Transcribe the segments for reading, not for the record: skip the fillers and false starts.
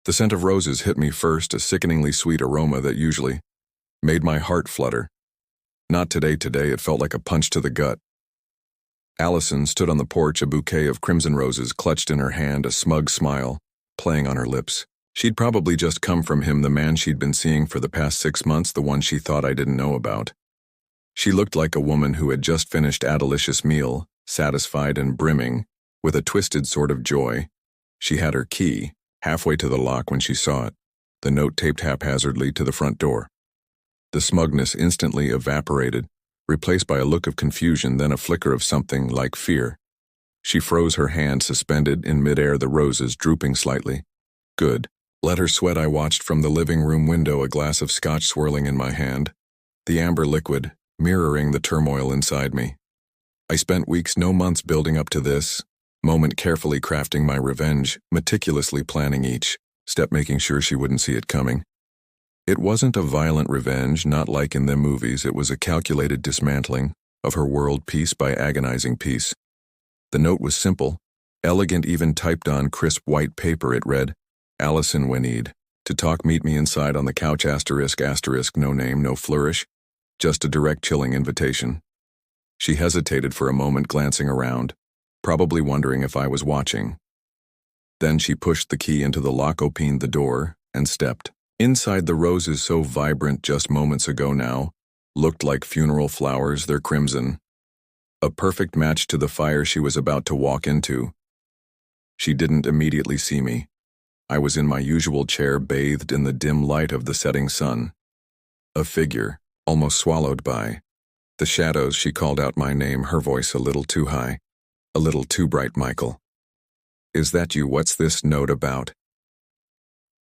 The scent of roses hit me first, a sickeningly sweet aroma that usually made my heart flutter. Not today, it felt like a punch to the gut. Allison stood on the porch, a bouquet of crimson roses clutched in her hand, a smug smile playing on her lips. She'd probably just come from him, the man she'd been seeing for the past 6 months, the one she thought I didn't know about. She looked like a woman who had just finished a delicious meal, satisfied and brimming, with a twisted sort of joy. She had her key, halfway to the lock when she saw it, the note taped haphazardly to the front door. The smugness instantly evaporated, replaced by a look of confusion, then a flicker of something like fear. She froze, her hand suspended in midair, the roses drooping slightly. Good. Let her sweat. I watched from the living room window, a glass of scotch swirling in my hand, the amber liquid mirroring the turmoil inside me. I spent weeks, no months, building up to this moment, carefully crafting my revenge, meticulously planning each step, making sure she wouldn't see it coming. It wasn't a violent revenge, not like in the movies. It was a calculated dismantling of her world piece by agonizing piece. The note was simple, elegant, even typed on crisp white paper. It read, "Allison, when need to talk, meet me inside on the couch, asterisk, no name, no flourish, just a direct, chilling invitation." She hesitated for a moment, glancing around, probably wondering if I was watching. Then she pushed the key into the lock, opened the door, and stepped inside. The roses, so vibrant just moments ago, now looked like funeral flowers, their crimson, a perfect match to the fire she was about to walk into. She didn't immediately see me. I was in my usual chair, bathed in the dim light of the setting sun. A figure, almost swallowed by the shadows. She called out my name, her voice a little too high, a little too bright. "Michael. Is that you? What's this note about?"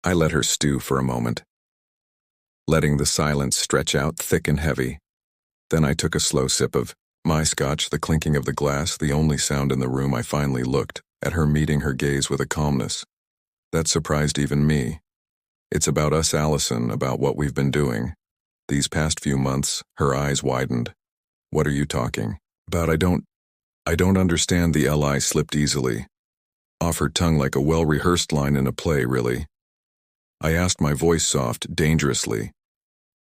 I let her stew for a moment, letting the silence stretch out thick and heavy. Then I took a slow sip of my scotch, the clinking of the glass, the only sound in the room. I finally looked at her, meeting her gaze with a calmness that surprised even me. "It's about us, Allison, about what we've been doing these past few months." Her eyes widened. "What are you talking about?" I don't understand." The Li slipped easily off her tongue like a well-rehearsed line in a play. "Really?" I asked, my voice soft, dangerously.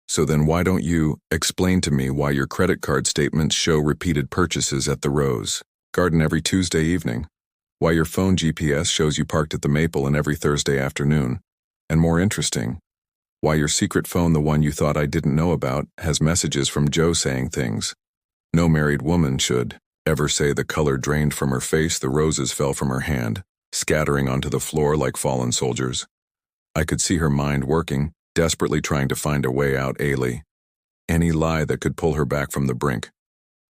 "So then why don't you explain to me why your credit card statements show repeated purchases at the Rose Garden every Tuesday evening? Why your phone GPS shows you parked at the Maple and every Thursday afternoon? And more interesting, why your secret phone, the one you thought I didn't know about, has messages from Joe saying things no married woman should ever say." The color drained from her face, the roses fell from her hand, scattering onto the floor like fallen soldiers. I could see her mind working, desperately trying to find a way out, any lie that could pull her back from the brink.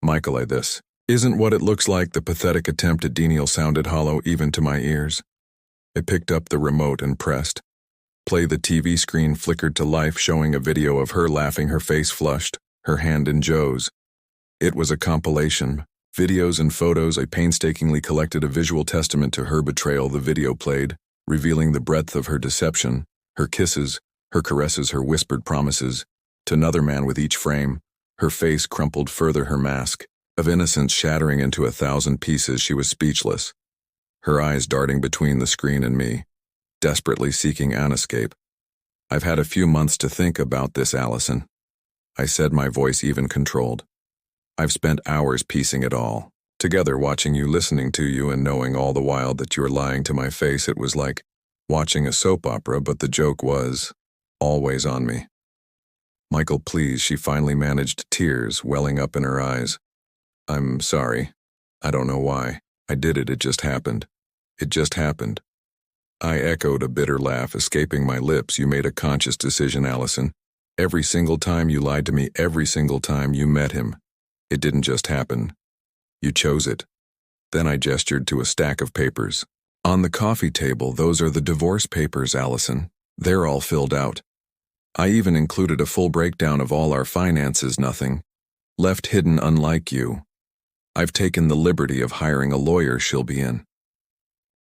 "Michael, this isn't what it looks like." The pathetic attempt at denial sounded hollow even to my ears. I picked up the remote and pressed play. The TV screen flickered to life, showing a video of her laughing, her face flushed, her hand in Joe's. It was a compilation, videos and photos, a painstakingly collected, a visual testament to her betrayal. The video played, revealing the breadth of her deception, her kisses, her caresses, her whispered promises to another man with each frame. Her face crumpled further, her mask of innocence shattering into 1,000 pieces. She was speechless, her eyes darting between the screen and me, desperately seeking an escape. "I've had a few months to think about this, Allison," I said, my voice even controlled. "I've spent hours piecing it all together, watching you, listening to you, and knowing all the while that you're lying to my face. It was like watching a soap opera, but the joke was always on me." "Michael, please." She finally managed, tears welling up in her eyes. "I'm sorry. I don't know why I did it. It just happened. It just happened." I echoed, a bitter laugh escaping my lips. "You made a conscious decision, Allison. Every single time you lied to me, every single time you met him. It didn't just happen. You chose it." Then I gestured to a stack of papers on the coffee table. "Those are the divorce papers, Allison. They're all filled out. I even included a full breakdown of all our finances, nothing left hidden, unlike you. I've taken the liberty of hiring a lawyer. She'll be in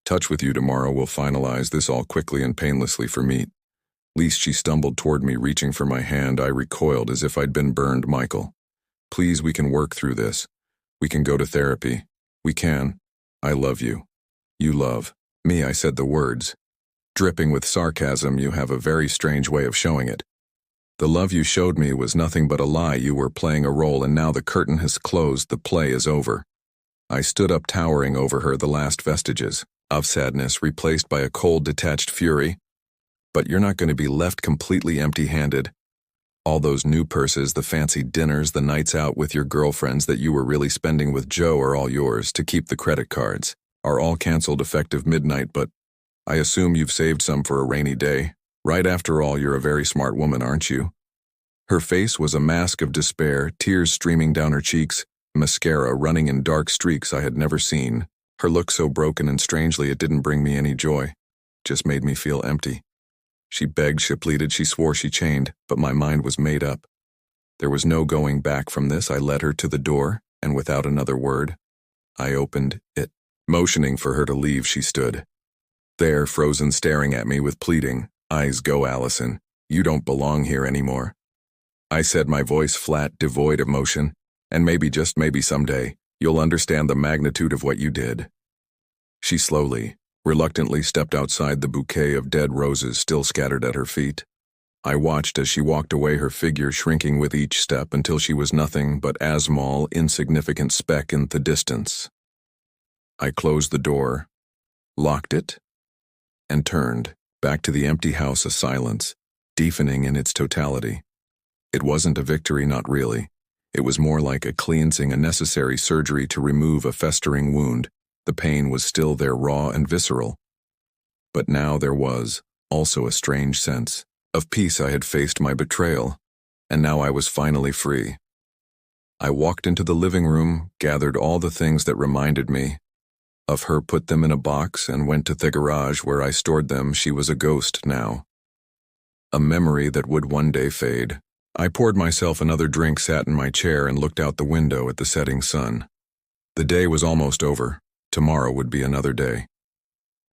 touch with you tomorrow. We'll finalize this all quickly and painlessly for me." Least she stumbled toward me, reaching for my hand. I recoiled as if I'd been burned. "Michael, please, we can work through this. We can go to therapy. We can. I love you. You love me." I said the words, Dripping with sarcasm, you have a very strange way of showing it. The love you showed me was nothing but a lie. You were playing a role, and now the curtain has closed, the play is over. I stood up, towering over her, the last vestiges of sadness replaced by a cold, detached fury. But you're not going to be left completely empty-handed. All those new purses, the fancy dinners, the nights out with your girlfriends that you were really spending with Joe are all yours to keep. The credit cards are all canceled effective midnight, but I assume you've saved some for a rainy day. Right, after all, you're a very smart woman, aren't you? Her face was a mask of despair, tears streaming down her cheeks, mascara running in dark streaks I had never seen. Her look so broken, and strangely it didn't bring me any joy, just made me feel empty. She begged, she pleaded, she swore, she chained, but my mind was made up. There was no going back from this. I led her to the door, and without another word, I opened it. Motioning for her to leave, she stood there, frozen, staring at me with pleading eyes. Go, Allison. You don't belong here anymore. I said, my voice flat, devoid of emotion, and maybe, just maybe someday, you'll understand the magnitude of what you did. She slowly, reluctantly stepped outside, the bouquet of dead roses still scattered at her feet. I watched as she walked away, her figure shrinking with each step until she was nothing but a small, insignificant speck in the distance. I closed the door, locked it, and turned back to the empty house, a silence, deafening in its totality. It wasn't a victory, not really. It was more like a cleansing, a necessary surgery to remove a festering wound. The pain was still there, raw and visceral. But now there was also a strange sense of peace. I had faced my betrayal, and now I was finally free. I walked into the living room, gathered all the things that reminded me of her, put them in a box, and went to the garage where I stored them. She was a ghost now, a memory that would one day fade. I poured myself another drink, sat in my chair, and looked out the window at the setting sun. The day was almost over. Tomorrow would be another day.